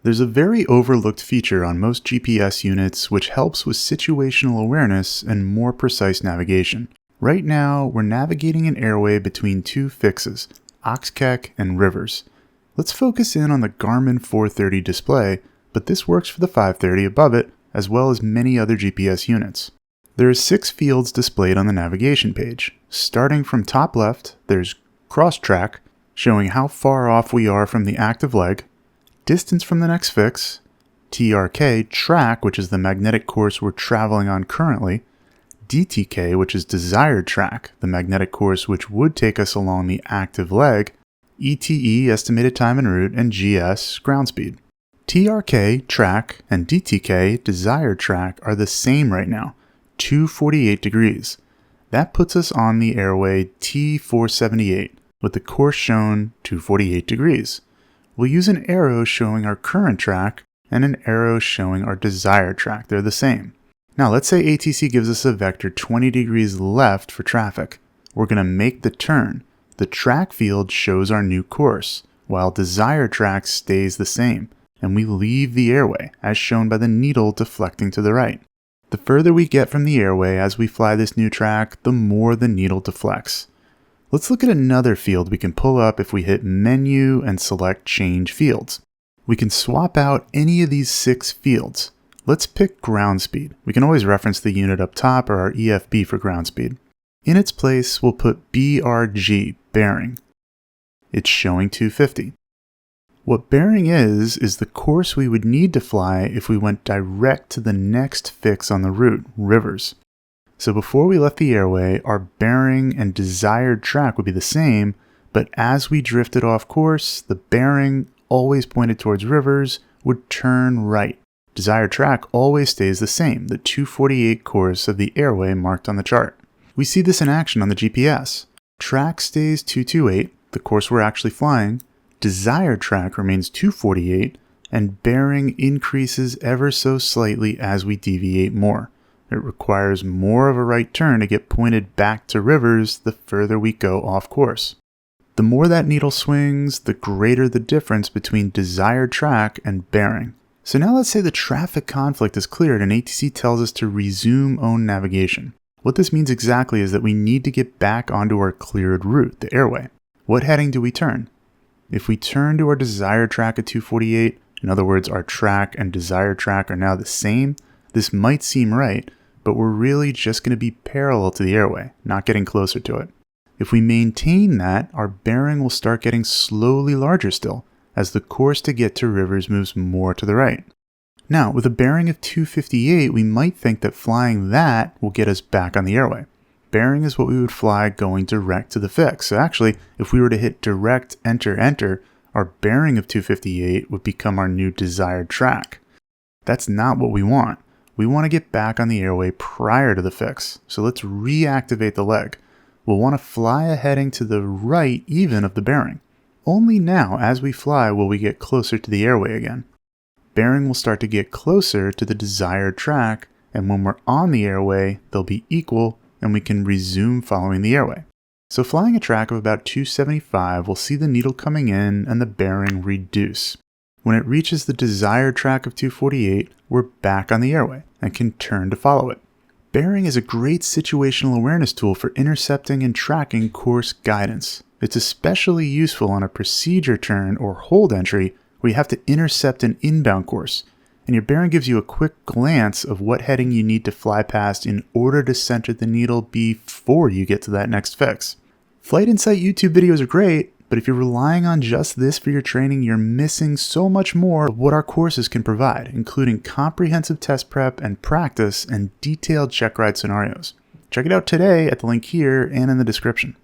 There's a very overlooked feature on most GPS units which helps with situational awareness and more precise navigation. Right now, we're navigating an airway between two fixes, OXKEK and RIVRS. Let's focus in on the Garmin 430 display, but this works for the 530 above it, as well as many other GPS units. There are 6 fields displayed on the navigation page. Starting from top left, there's cross track, showing how far off we are from the active leg, distance from the next fix, TRK, track, which is the magnetic course we're traveling on currently, DTK, which is desired track, the magnetic course which would take us along the active leg, ETE, estimated time en route, and GS, ground speed. TRK, track, and DTK, desired track, are the same right now, 248 degrees. That puts us on the airway T478, with the course shown 248 degrees. We'll use an arrow showing our current track and an arrow showing our desired track. They're the same. Now let's say ATC gives us a vector 20 degrees left for traffic. We're going to make the turn. The track field shows our new course, while desired track stays the same, and we leave the airway, as shown by the needle deflecting to the right. The further we get from the airway as we fly this new track, the more the needle deflects. Let's look at another field we can pull up if we hit Menu and select Change Fields. We can swap out any of these 6 fields. Let's pick ground speed. We can always reference the unit up top or our EFB for ground speed. In its place, we'll put BRG, bearing. It's showing 250. What bearing is the course we would need to fly if we went direct to the next fix on the route, RIVRS. So before we left the airway, our bearing and desired track would be the same, but as we drifted off course, the bearing, always pointed towards RIVRS, would turn right. Desired track always stays the same, the 248 course of the airway marked on the chart. We see this in action on the GPS. Track stays 228, the course we're actually flying, desired track remains 248, and bearing increases ever so slightly as we deviate more. It requires more of a right turn to get pointed back to RIVRS the further we go off course. The more that needle swings, the greater the difference between desired track and bearing. So now let's say the traffic conflict is cleared and ATC tells us to resume own navigation. What this means exactly is that we need to get back onto our cleared route, the airway. What heading do we turn? If we turn to our desired track at 248, in other words, our track and desired track are now the same, this might seem right, but we're really just going to be parallel to the airway, not getting closer to it. If we maintain that, our bearing will start getting slowly larger still, as the course to get to RIVRS moves more to the right. Now, with a bearing of 258, we might think that flying that will get us back on the airway. Bearing is what we would fly going direct to the fix. So actually, if we were to hit direct, enter, enter, our bearing of 258 would become our new desired track. That's not what we want. We want to get back on the airway prior to the fix. So let's reactivate the leg. We'll want to fly a heading to the right even of the bearing. Only now, as we fly, will we get closer to the airway again. Bearing will start to get closer to the desired track, and when we're on the airway, they'll be equal, and we can resume following the airway. So flying a track of about 275, we'll see the needle coming in and the bearing reduce. When it reaches the desired track of 248, we're back on the airway and can turn to follow it. Bearing is a great situational awareness tool for intercepting and tracking course guidance. It's especially useful on a procedure turn or hold entry where you have to intercept an inbound course, and your bearing gives you a quick glance of what heading you need to fly past in order to center the needle before you get to that next fix. Flight Insight YouTube videos are great, but if you're relying on just this for your training, you're missing so much more of what our courses can provide, including comprehensive test prep and practice and detailed check ride scenarios. Check it out today at the link here and in the description.